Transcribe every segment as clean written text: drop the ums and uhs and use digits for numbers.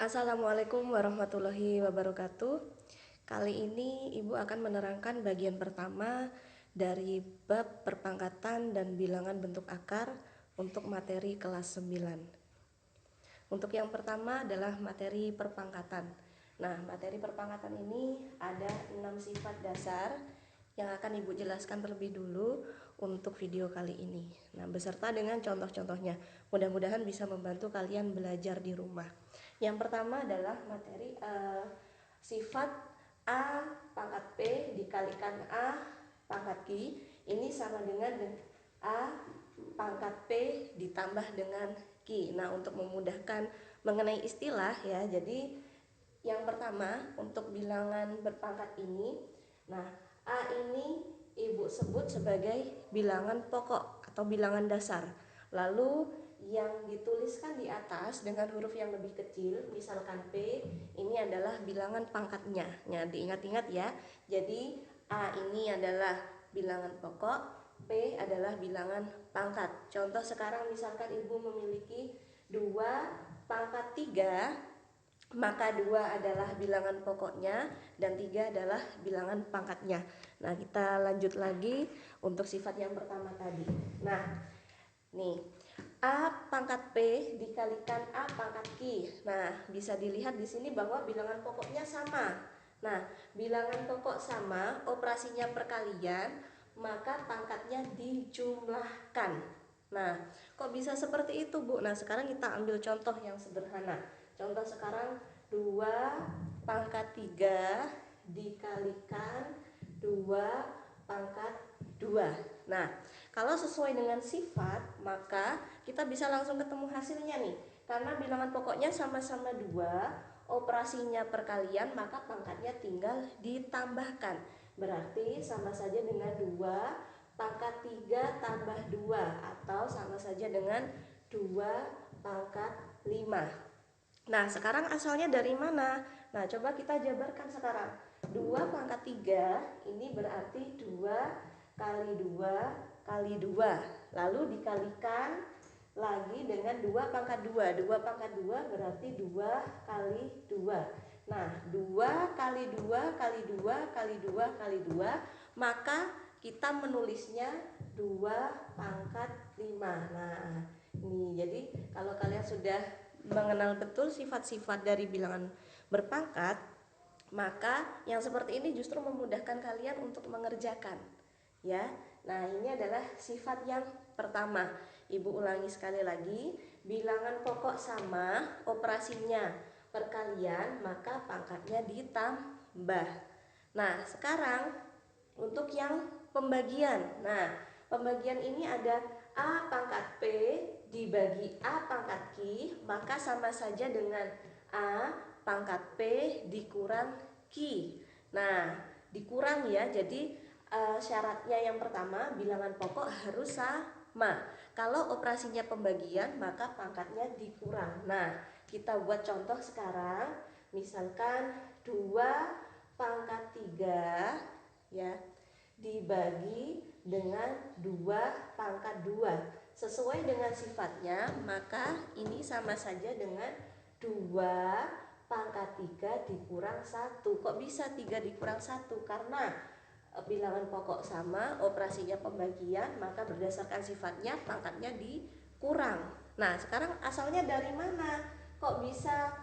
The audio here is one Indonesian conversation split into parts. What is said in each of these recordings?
Assalamualaikum warahmatullahi wabarakatuh. Kali ini Ibu akan menerangkan bagian pertama dari bab perpangkatan dan bilangan bentuk akar untuk materi kelas 9. Untuk yang pertama adalah materi perpangkatan. Nah, materi perpangkatan ini ada 6 sifat dasar yang akan Ibu jelaskan terlebih dulu untuk video kali ini. Nah, beserta dengan contoh-contohnya. Mudah-mudahan bisa membantu kalian belajar di rumah. Yang pertama adalah materi sifat A pangkat P dikalikan A pangkat Q. Ini sama dengan A pangkat P ditambah dengan Q. Nah, untuk memudahkan mengenai istilah ya, jadi yang pertama untuk bilangan berpangkat ini, nah A ini Ibu sebut sebagai bilangan pokok atau bilangan dasar. Lalu yang dituliskan di atas dengan huruf yang lebih kecil, misalkan P, ini adalah bilangan pangkatnya. Nah, diingat-ingat ya. Jadi A ini adalah bilangan pokok, P adalah bilangan pangkat. Contoh sekarang misalkan Ibu memiliki 2 pangkat 3, maka 2 adalah bilangan pokoknya dan 3 adalah bilangan pangkatnya. Nah, kita lanjut lagi untuk sifat yang pertama tadi. Nah, nih, A pangkat P dikalikan A pangkat Q. Nah, bisa dilihat di sini bahwa bilangan pokoknya sama. Nah, bilangan pokok sama, operasinya perkalian, maka pangkatnya dijumlahkan. Nah, kok bisa seperti itu, Bu? Nah, sekarang kita ambil contoh yang sederhana. Contoh sekarang 2 pangkat 3 dikalikan 2 pangkat 2. Nah, kalau sesuai dengan sifat, maka kita bisa langsung ketemu hasilnya nih. Karena bilangan pokoknya sama-sama 2, operasinya perkalian, maka pangkatnya tinggal ditambahkan. Berarti sama saja dengan 2 pangkat 3 tambah 2, atau sama saja dengan 2 pangkat 5. Nah, sekarang asalnya dari mana? Nah, coba kita jabarkan sekarang. 2 pangkat 3 ini berarti 2 kali 2 kali 2. Lalu dikalikan lagi dengan 2 pangkat 2. 2 pangkat 2 berarti 2 kali 2. Nah, 2 kali 2 kali 2 kali 2 kali 2, maka kita menulisnya 2 pangkat 5. Nah, ini jadi kalau kalian sudah mengenal betul sifat-sifat dari bilangan berpangkat, maka yang seperti ini justru memudahkan kalian untuk mengerjakan ya. Nah, ini adalah sifat yang pertama. Ibu ulangi sekali lagi, bilangan pokok sama, operasinya perkalian, maka pangkatnya ditambah. Nah, sekarang untuk yang pembagian. Nah, pembagian ini ada A pangkat P dibagi A pangkat Q, maka sama saja dengan A pangkat P dikurang Q. Nah, dikurang ya, jadi syaratnya yang pertama bilangan pokok harus sama. Kalau operasinya pembagian, maka pangkatnya dikurang. Nah, kita buat contoh sekarang. Misalkan 2 pangkat 3 ya dibagi dengan 2 pangkat 2. Sesuai dengan sifatnya, maka ini sama saja dengan 2 pangkat 3 dikurang 1. Kok bisa 3 dikurang 1? Karena bilangan pokok sama, operasinya pembagian, maka berdasarkan sifatnya pangkatnya dikurang. Nah, sekarang asalnya dari mana? Kok bisa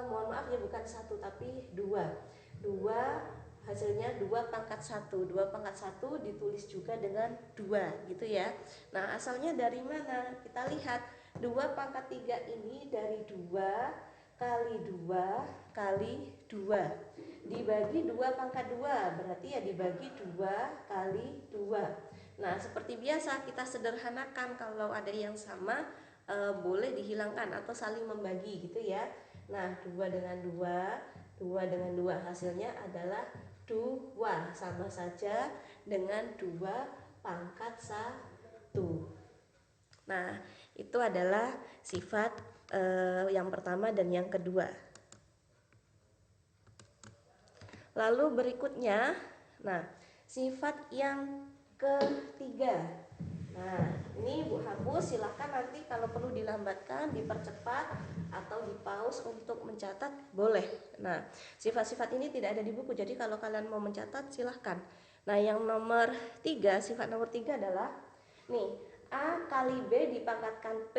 mohon maaf ya, bukan 1 tapi 2. 2 hasilnya 2 pangkat 1. 2 pangkat 1 ditulis juga dengan 2 gitu ya. Nah, asalnya dari mana? Kita lihat 2 pangkat 3 ini dari 2 kali 2 kali 2 dibagi 2 pangkat 2, berarti ya dibagi 2 kali 2. Nah, seperti biasa kita sederhanakan, kalau ada yang sama boleh dihilangkan atau saling membagi gitu ya. Nah, 2 dengan 2, 2 dengan 2 hasilnya adalah 2, sama saja dengan 2 pangkat 1. Nah, itu adalah sifat yang pertama dan yang kedua. Lalu berikutnya, nah, sifat yang ketiga. Nah, ini Bu hapus, silahkan nanti kalau perlu dilambatkan, dipercepat, atau pause untuk mencatat boleh. Nah, sifat-sifat ini tidak ada di buku, jadi kalau kalian mau mencatat silahkan. Nah, yang nomor 3, sifat nomor 3 adalah nih, A kali B dipangkatkan P,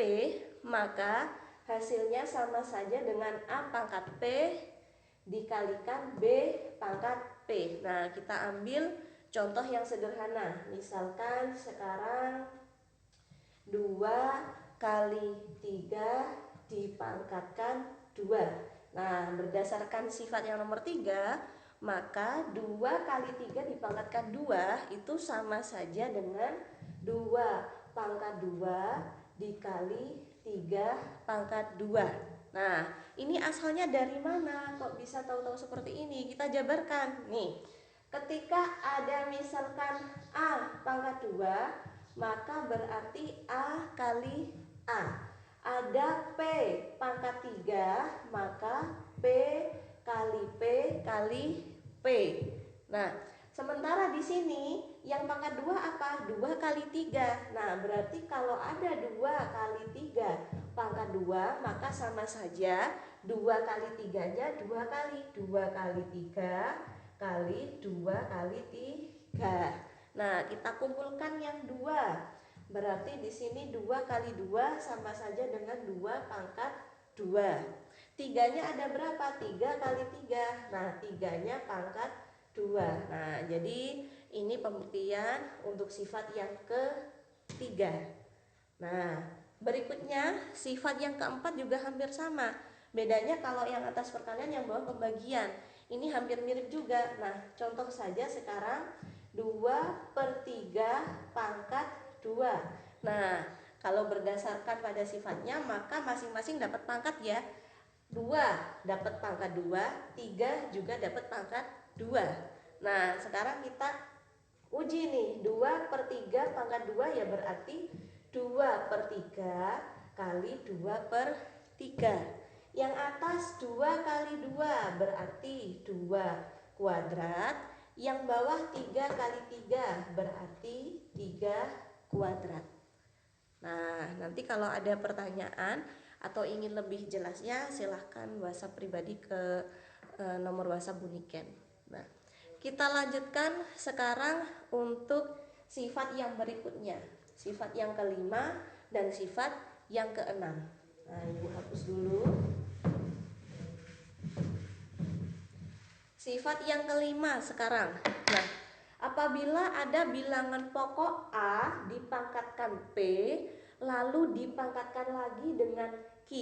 maka hasilnya sama saja dengan A pangkat P dikalikan B pangkat P. Nah, kita ambil contoh yang sederhana. Misalkan sekarang 2 kali 3 dipangkatkan 2. Nah, berdasarkan sifat yang nomor 3, maka 2 kali 3 dipangkatkan 2 itu sama saja dengan 2 pangkat 2 dikali 3 pangkat 2. Nah, ini asalnya dari mana? Kok bisa tahu-tahu seperti ini? Kita jabarkan. Nih, ketika ada misalkan A pangkat 2, maka berarti A kali A. Ada P pangkat 3, maka P kali P kali P. Nah, sementara di sini yang pangkat 2 apa? 2 kali 3. Nah, berarti kalau ada 2 kali 3 pangkat 2, maka sama saja 2 kali 3-nya 2 kali. 2 kali 3 kali 2 kali 3. Nah, kita kumpulkan yang 2. Berarti di sini 2 kali 2 sama saja dengan 2 pangkat 2. 3-nya ada berapa? 3 kali 3. Nah, 3-nya pangkat 2. Nah, jadi ini pembuktian untuk sifat yang ketiga. Nah, berikutnya sifat yang keempat juga hampir sama. Bedanya kalau yang atas perkalian, yang bawah pembagian. Ini hampir mirip juga. Nah, contoh saja sekarang 2/3 pangkat 2. Nah, kalau berdasarkan pada sifatnya, maka masing-masing dapat pangkat ya. 2 dapat pangkat 2, 3 juga dapat pangkat 2. Nah, sekarang kita uji nih, 2/3 pangkat 2 ya berarti 2/3 kali 2/3. Yang atas 2 kali 2 berarti 2 kuadrat. Yang bawah 3 kali 3 berarti 3 kuadrat. Nah, nanti kalau ada pertanyaan atau ingin lebih jelasnya, silahkan WhatsApp pribadi ke nomor WhatsApp Buniken. Nah, kita lanjutkan sekarang untuk sifat yang berikutnya, sifat yang kelima dan sifat yang keenam. Nah, Ibu hapus dulu. Sifat yang kelima sekarang. Nah, apabila ada bilangan pokok A dipangkatkan P, lalu dipangkatkan lagi dengan Q,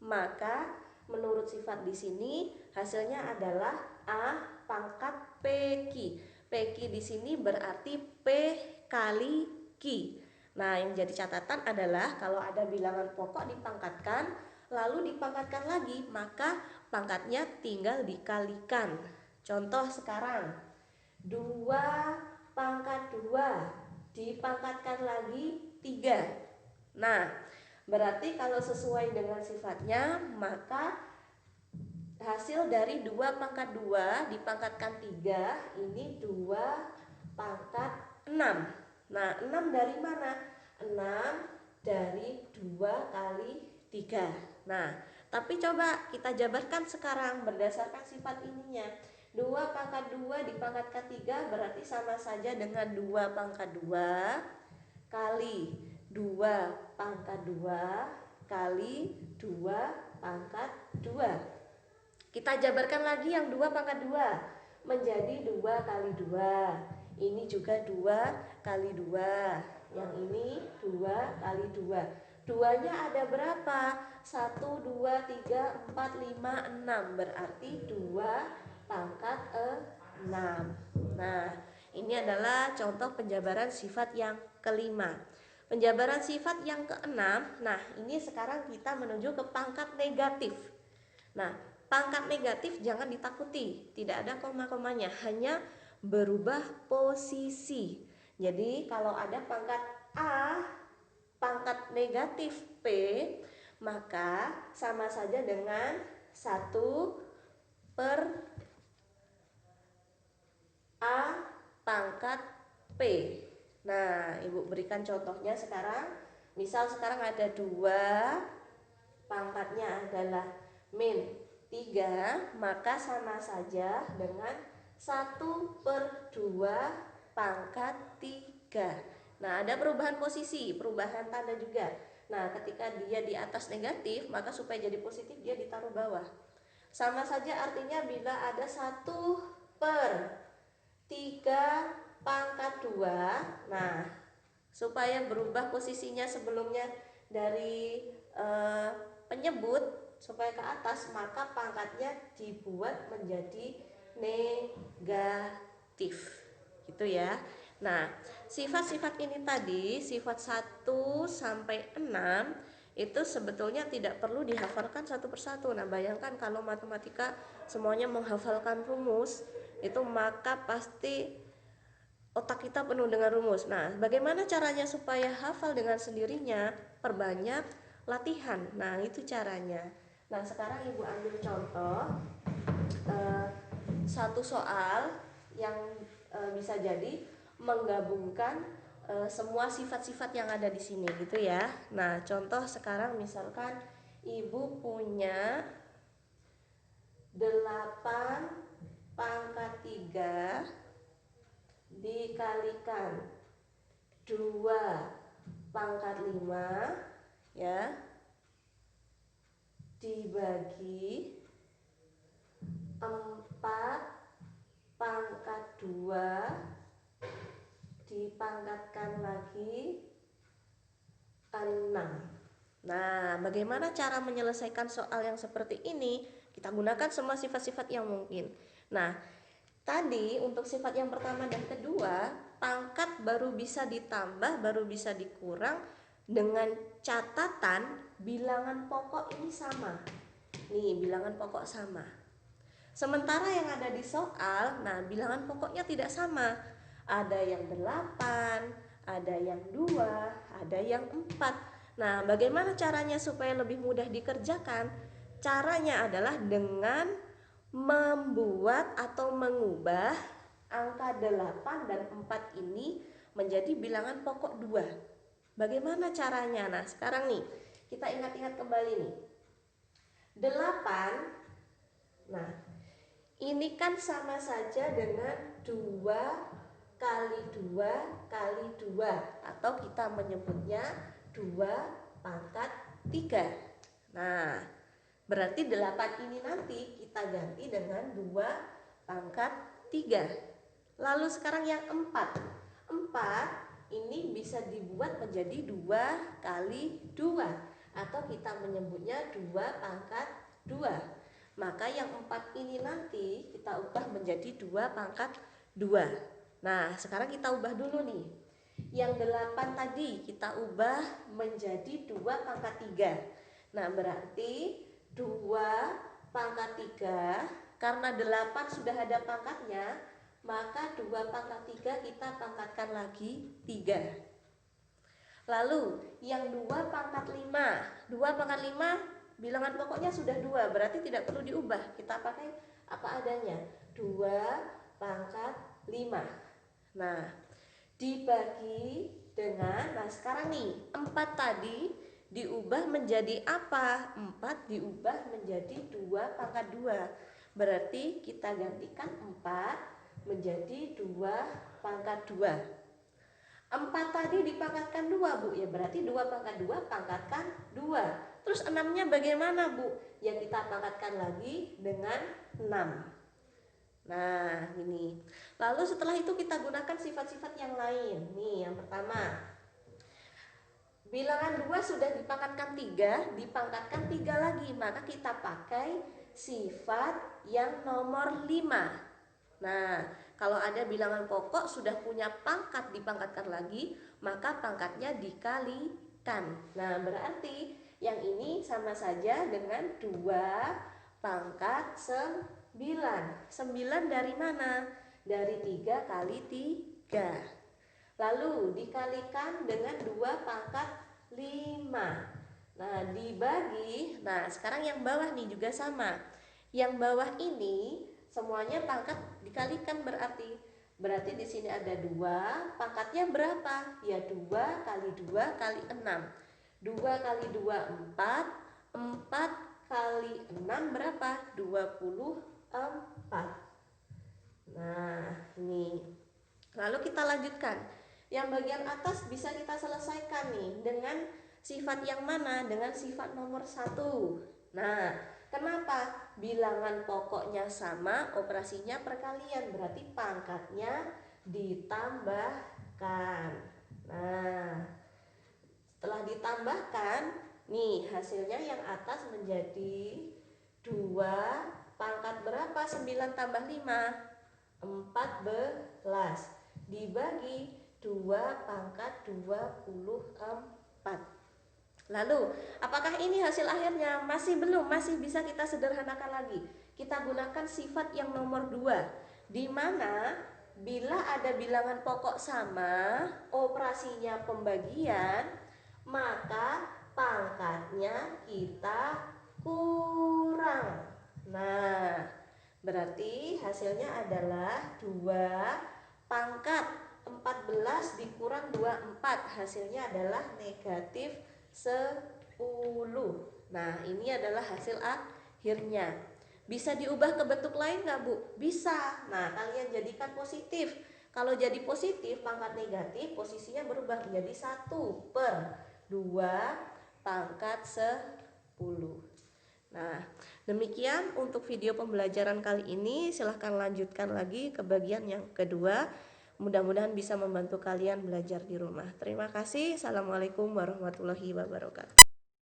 maka menurut sifat di sini hasilnya adalah A pangkat PQ. PQ di sini berarti P kali Q. Nah, yang jadi catatan adalah kalau ada bilangan pokok dipangkatkan lalu dipangkatkan lagi, maka pangkatnya tinggal dikalikan. Contoh sekarang 2 pangkat 2 dipangkatkan lagi 3. Nah, berarti kalau sesuai dengan sifatnya, maka hasil dari 2 pangkat 2 dipangkatkan 3 ini 2 pangkat 6. Nah, 6 dari mana? 6 dari 2 kali 3. Nah, tapi coba kita jabarkan sekarang berdasarkan sifat ininya. 2 pangkat 2 dipangkatkan 3 berarti sama saja dengan 2 pangkat 2 kali 2 pangkat 2 kali 2 pangkat 2. Kita jabarkan lagi yang 2 pangkat 2 menjadi 2 kali 2. Ini juga 2 kali 2. Yang ini 2 kali 2. Duanya ada berapa? 1, 2, 3, 4, 5, 6. Berarti 2 pangkat 6. Nah, ini adalah contoh penjabaran sifat yang kelima. Penjabaran sifat yang keenam. Nah, ini sekarang kita menuju ke pangkat negatif. Nah, pangkat negatif jangan ditakuti. Tidak ada koma-komanya, hanya berubah posisi. Jadi, kalau ada pangkat A pangkat negatif P, maka sama saja dengan 1 per A pangkat P. Nah, Ibu berikan contohnya sekarang. Misal sekarang ada 2, pangkatnya adalah min 3, maka sama saja dengan 1/2 pangkat 3. Nah, ada perubahan posisi, perubahan tanda juga. Nah, ketika dia di atas negatif, maka supaya jadi positif dia ditaruh bawah. Sama saja artinya bila ada 1/3 pangkat 2. Nah, supaya berubah posisinya sebelumnya dari penyebut supaya ke atas, maka pangkatnya dibuat menjadi negatif. Gitu ya. Nah, sifat-sifat ini tadi, sifat 1 sampai 6 itu sebetulnya tidak perlu dihafalkan satu persatu. Nah, bayangkan kalau matematika semuanya menghafalkan rumus, itu maka pasti otak kita penuh dengan rumus. Nah, bagaimana caranya supaya hafal dengan sendirinya? Perbanyak latihan. Nah, itu caranya. Nah, sekarang Ibu ambil contoh satu soal yang bisa jadi menggabungkan semua sifat-sifat yang ada di sini gitu ya. Nah, contoh sekarang misalkan Ibu punya 8/3 dikalikan 2/5 ya, dibagi 4/2 dipangkatkan lagi 6. Nah, bagaimana cara menyelesaikan soal yang seperti ini? Kita gunakan semua sifat-sifat yang mungkin. Nah, tadi untuk sifat yang pertama dan kedua, pangkat baru bisa ditambah, baru bisa dikurang dengan catatan bilangan pokok ini sama. Nih, bilangan pokok sama. Sementara yang ada di soal, nah bilangan pokoknya tidak sama. Ada yang 8, ada yang 2, ada yang 4. Nah, bagaimana caranya supaya lebih mudah dikerjakan? Caranya adalah dengan membuat atau mengubah angka 8 dan 4 ini menjadi bilangan pokok 2. Bagaimana caranya? Nah, sekarang nih, kita ingat-ingat kembali nih. 8, nah ini kan sama saja dengan 2 kali 2 kali 2, atau kita menyebutnya 2/3. Nah, berarti 8 ini nanti kita ganti dengan 2/3. Lalu sekarang yang 4. 4 ini bisa dibuat menjadi 2 kali 2, atau kita menyebutnya 2/2. Maka yang 4 ini nanti kita ubah menjadi 2/2. Nah, sekarang kita ubah dulu nih. Yang 8 tadi kita ubah menjadi 2/3. Nah, berarti 2/3, karena 8 sudah ada pangkatnya, maka 2/3 kita pangkatkan lagi 3. Lalu yang 2/5. 2/5 bilangan pokoknya sudah 2, berarti tidak perlu diubah. Kita pakai apa adanya, 2/5. Nah, dibagi dengan, nah sekarang nih 4 tadi diubah menjadi apa? 4 diubah menjadi 2/2. Berarti kita gantikan 4 menjadi 2/2. 4 tadi dipangkatkan 2, Bu. Ya berarti 2/2 pangkatkan 2. Terus 6-nya bagaimana, Bu? Ya kita pangkatkan lagi dengan 6. Nah, ini. Lalu setelah itu kita gunakan sifat-sifat yang lain. Nih, yang pertama. Bilangan 2 sudah dipangkatkan 3, dipangkatkan 3 lagi. Maka kita pakai sifat yang nomor 5. Nah, kalau ada bilangan pokok sudah punya pangkat dipangkatkan lagi, maka pangkatnya dikalikan. Nah, berarti yang ini sama saja dengan 2/9. 9 dari mana? Dari 3 kali 3. Lalu dikalikan dengan 2/5. Nah, dibagi. Nah, sekarang yang bawah nih juga sama. Yang bawah ini semuanya pangkat dikalikan, berarti di sini ada 2, pangkatnya berapa? Ya 2 kali 2 kali 6. 2 kali 2 4, 4 kali 6 berapa? 24. Nah, ini. Lalu kita lanjutkan. Yang bagian atas bisa kita selesaikan nih dengan sifat yang mana? Dengan sifat nomor 1. Nah, kenapa? Bilangan pokoknya sama, operasinya perkalian, berarti pangkatnya ditambahkan. Nah, setelah ditambahkan, nih hasilnya yang atas menjadi 2 pangkat berapa? 9 tambah 5 14 dibagi 2 pangkat 24. Lalu, apakah ini hasil akhirnya? Masih belum, masih bisa kita sederhanakan lagi. Kita gunakan sifat yang nomor 2, di mana bila ada bilangan pokok sama, operasinya pembagian, maka pangkatnya kita kurang. Nah, berarti hasilnya adalah 2 pangkat 14 dikurang 24. Hasilnya adalah negatif 10. Nah, ini adalah hasil akhirnya. Bisa diubah ke bentuk lain nggak, Bu? Bisa. Nah, kalian jadikan positif. Kalau jadi positif, pangkat negatif posisinya berubah menjadi 1/2 pangkat 10. Nah, demikian untuk video pembelajaran kali ini. Silahkan lanjutkan lagi ke bagian yang kedua. Mudah-mudahan bisa membantu kalian belajar di rumah. Terima kasih. Assalamualaikum warahmatullahi wabarakatuh.